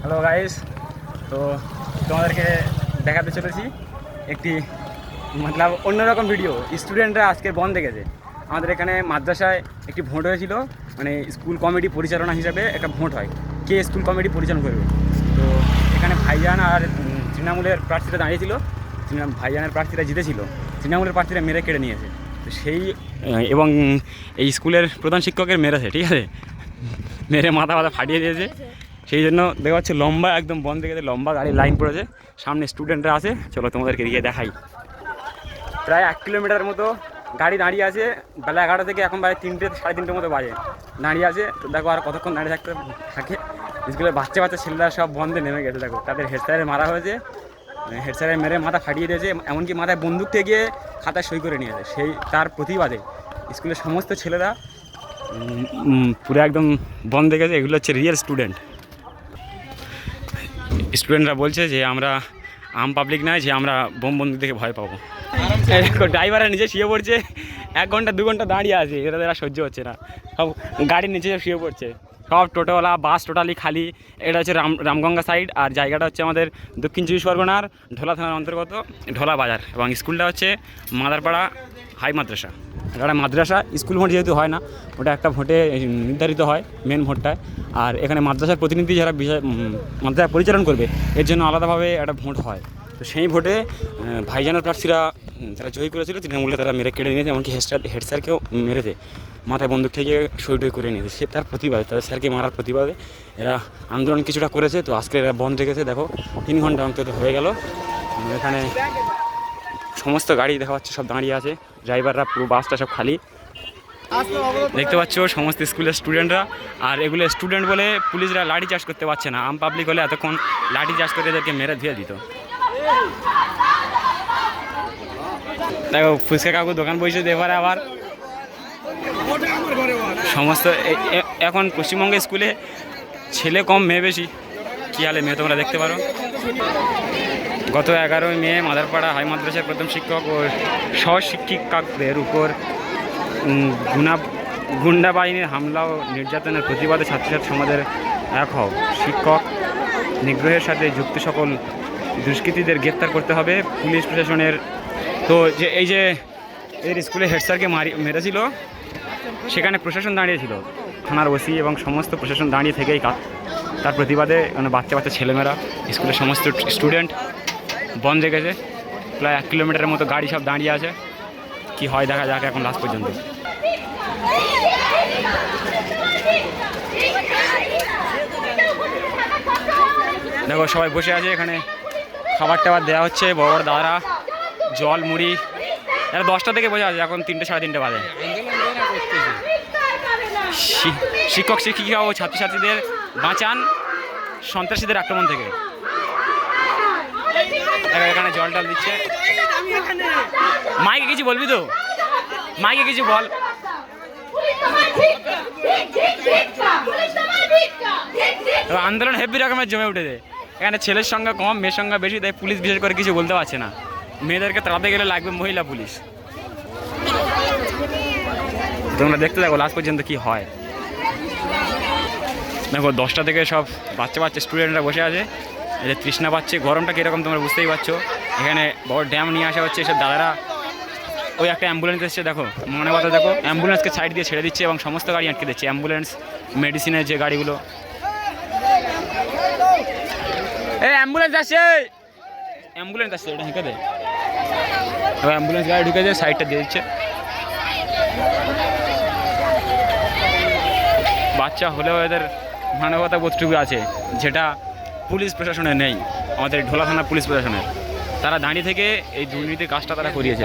Hello guys, তো তোমাদেরকে দেখাতে চলেছি একটি মতলব অন্যরকম ভিডিও। স্টুডেন্টরা আজকে বন্ধ দেখেছে। আমাদের এখানে মাদ্রাসায় একটি ভোট হয়েছিল, মানে স্কুল কমিটি পরিচালনা হিসাবে একটা ভোট হয়, কে স্কুল কমিটি পরিচালনা করবে। তো এখানে ভাইজান আর তৃণমূলের প্রার্থীরা দাঁড়িয়েছিল, ভাইজানের প্রার্থীরা জিতেছিল, তৃণমূলের প্রার্থীরা মেরে কেড়ে নিয়েছে। তো সেই এবং এই স্কুলের প্রধান শিক্ষকের মেরেছে, ঠিক আছে, মেরে মাথা ফাটিয়ে দিয়েছে। সেই জন্য দেখা যাচ্ছে লম্বা একদম বন্ধ থেকে লম্বা গাড়ির লাইন পড়েছে, সামনে স্টুডেন্টরা আছে। চলো তোমাদেরকে দিয়ে দেখাই। প্রায় 1 কিলোমিটার মতো গাড়ি দাঁড়িয়ে আছে, বেলা 11টা থেকে এখন প্রায় 3টে সাড়ে 3টের মতো বাজে দাঁড়িয়ে আছে। তো দেখো আর কতক্ষণ দাঁড়িয়ে থাকে। স্কুলের বাচ্চা ছেলেরা সব বন্ধে নেমে গেছে। দেখো তাদের হেড স্যারের মারা হয়েছে, হেড স্যারের মেরে মাথা ফাটিয়ে দিয়েছে, এমনকি মাথায় বন্দুক থেকে খাতায় সই করে নিয়েছে। সেই তার প্রতিবাদে স্কুলের সমস্ত ছেলেরা পুরো একদম বন্ধ গেছে। এগুলো হচ্ছে রিয়েল স্টুডেন্টরা বলছে যে আমরা আম পাবলিক নয়, যে আমরা বোম বন্দুক দেখে ভয় পাবো। ড্রাইভাররা নিচে শুয়ে পড়ছে, 1 ঘন্টা 2 ঘন্টা দাঁড়িয়ে আছে, এরা সহ্য হচ্ছে না, সব গাড়ির নিচে শুয়ে পড়ছে। সব টোটোওয়ালা, বাস টোটালি খালি। এটা হচ্ছে রামগঙ্গা সাইড, আর জায়গাটা হচ্ছে আমাদের দক্ষিণ 24 পরগনার ঢোলা থানার অন্তর্গত ঢোলা বাজার, এবং স্কুলটা হচ্ছে মাদারপাড়া হাই মাদ্রাসা। এটা মাদ্রাসা স্কুল ভোট যেহেতু হয় না, ওটা একটা ভোটে নির্ধারিত হয়, মেন ভোটটায়। আর এখানে মাদ্রাসার প্রতিনিধি যারা মাদ্রাসা পরিচালনা করবে, এর জন্য আলাদাভাবে একটা ভোট হয়। তো সেই ভোটে ভাইজানের প্রার্থীরা তারা জয়ী করেছিল, তৃণমূলে তারা মেরে কেড়ে নিয়েছে, এমনকি হেড স্যারকেও মেরেছে, মাথায় বন্দুক থেকে সই টই করে নিয়েছে। সে তার প্রতিবাদে, তাদের স্যারকে মারার প্রতিবাদে এরা আন্দোলন কিছুটা করেছে। তো আজকে এরা বন্ধ রেখেছে। দেখো 3 ঘন্টা অন্তত হয়ে গেল। এখানে সমস্ত গাড়ি দেখা যাচ্ছে সব দাঁড়িয়ে আছে, ড্রাইভাররা, পুরো বাসটা সব খালি দেখতে পাচ্ছ, সমস্ত স্কুলের স্টুডেন্টরা। আর এগুলো স্টুডেন্ট বলে পুলিশরা লাঠি চার্জ করতে পারছে না। আম পাবলিক হলে এতক্ষণ লাঠি চার্জ করে এদেরকে মেরে ধুয়ে দিত। দেখো ফুচকা কাকু দোকান বসে, এবারে আবার সমস্ত এখন পশ্চিমবঙ্গে স্কুলে ছেলে কম মেয়ে বেশি। কী হালে মেয়ে তোমরা দেখতে পারো। গত 11ই মে মাদারপাড়া হাই মাদ্রাসার প্রথম শিক্ষক ও সহশিক্ষিকাদের উপর গুন্ডা বাহিনীর হামলা ও নির্যাতনের প্রতিবাদে ছাত্রছাত্রী সমাজের এক হও। শিক্ষক নিগ্রহের সাথে যুক্ত সকল দুষ্কৃতীদের গ্রেপ্তার করতে হবে। পুলিশ প্রশাসনের তো যে এই যে এর স্কুলে হেড স্যারকে মেরেছিল, সেখানে প্রশাসন দাঁড়িয়েছিল, থানার ওসি এবং সমস্ত প্রশাসন দাঁড়িয়ে থেকেই তার প্রতিবাদে বাচ্চা ছেলেমেয়েরা, স্কুলের সমস্ত স্টুডেন্ট বন্ধ রেখেছে। প্রায় 1 কিলোমিটারের মতো গাড়ি সব দাঁড়িয়ে আছে। কি হয় দেখা যাক এখন লাস্ট পর্যন্ত। দেখো সবাই বসে আছে, এখানে খাবার টাবার দেওয়া হচ্ছে, বড় বড় দাদারা জল মুড়ি। এরা 10টা থেকে বসে আছে, এখন 3টে সাড়ে 3টে বাজে। শিক্ষক শিক্ষিকা ও ছাত্রছাত্রীদের বাঁচান সন্ত্রাসীদের আক্রমণ থেকে। এখানে জল টল দিচ্ছে। মাইকে কিছু বলবি তো? মাইকে কিছু বল। আন্দোলন হেভি রকমের জমে উঠেছে। এখানে ছেলের সংখ্যা কম, মেয়ের সংখ্যা বেশি, তাই পুলিশ বিশেষ করে কিছু বলতে পারছে না। মেয়েদেরকে তাড়াতে গেলে লাগবে মহিলা পুলিশ। তোমরা দেখতে থাকো লাস্ট পর্যন্ত কি হয়। দেখো 10টা থেকে সব বাচ্চা স্টুডেন্টরা বসে আছে, এদের তৃষ্ণা পাচ্ছে। গরমটা কীরকম তোমরা বুঝতেই পারছো। এখানে বড় ড্যাম নিয়ে আসা হচ্ছে, এসব দাদারা। ওই একটা অ্যাম্বুলেন্স এসছে, দেখো মনে কথা, দেখো অ্যাম্বুলেন্সকে সাইড দিয়ে ছেড়ে দিচ্ছে এবং সমস্ত গাড়ি আটকে দিচ্ছে। অ্যাম্বুলেন্স, মেডিসিনের যে গাড়িগুলো, এই অ্যাম্বুলেন্স আসছে, এটা ঢুকে দেয়। অ্যাম্বুলেন্স গাড়ি ঢুকেছে, সাইডটা দিয়ে দিচ্ছে। বাচ্চা হলেও এদের মানবতা বোধটুকু আছে, যেটা পুলিশ প্রশাসনের নেই, আমাদের ঢোলা থানা পুলিশ প্রশাসনের। তারা দাঁড়িয়ে থেকে এই দুর্নীতির কাজটা তারা করিয়েছে।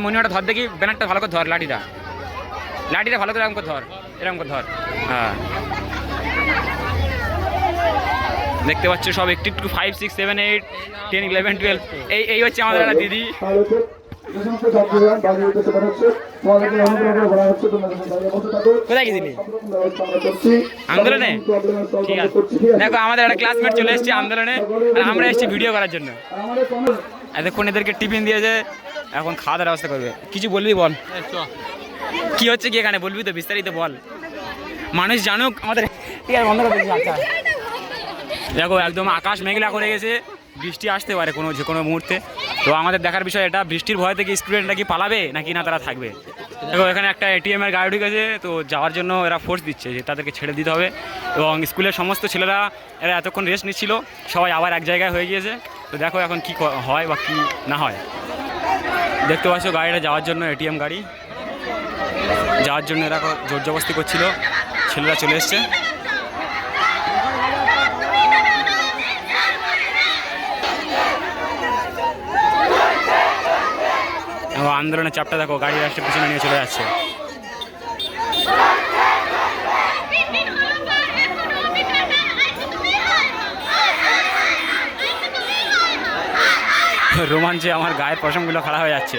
মনিটা ধর দেখি, ব্যানারটা ভালো করে ধর, লাঠিটা ভালো করে এরকম করে ধর। হ্যাঁ, দেখতে পাচ্ছ সব একটু 5, 6, 7, 8, 10, 11, 12। এই হচ্ছে আমাদের একটা দিদি। কোথায় গেছিলি আন্দোলনে? ঠিক আছে, দেখো আমাদের একটা ক্লাসমেট চলে এসেছে আন্দোলনে, আর আমরা এসেছি ভিডিও করার জন্য। এতক্ষণ এদেরকে টিফিন দিয়েছে, এখন খাওয়া দাওয়ার ব্যবস্থা করবে। কিছু বলবি বল, কি হচ্ছে কি এখানে বলবি তো, বিস্তারিত বল, মানুষ জানুক আমাদের ঠিক আছে, বন্ধ করে দিচ্ছি। আচ্ছা দেখো একদম আকাশ মেঘলা করে গেছে, বৃষ্টি আসতে পারে যে কোনো মুহূর্তে। তো আমাদের দেখার বিষয় এটা, বৃষ্টির ভয় থেকে স্টুডেন্টরা কি পালাবে নাকি না তারা থাকবে। দেখো এখানে একটা ATM এর গাড়ি ঢুকেছে, তো যাওয়ার জন্য এরা ফোর্স দিচ্ছে যে তাদেরকে ছেড়ে দিতে হবে। এবং স্কুলের সমস্ত ছেলেরা এরা এতক্ষণ রেস্ট নিচ্ছিল, সবাই আবার এক জায়গায় হয়ে গিয়েছে। তো দেখো এখন কি হয় বা কি না হয়। দেখতে পাচ্ছ গাড়িটা যাওয়ার জন্য, ATM গাড়ি যাওয়ার জন্য এরা জোর জবস্তি করছিল, ছেলেরা চলে এসছে। আন্দোলনের চাপটা দেখো, গাড়ি রাস্তার পিছনে নিয়ে চলে যাচ্ছে। রোমাঞ্চে আমার গায়ের পশমগুলো খাড়া হয়ে যাচ্ছে।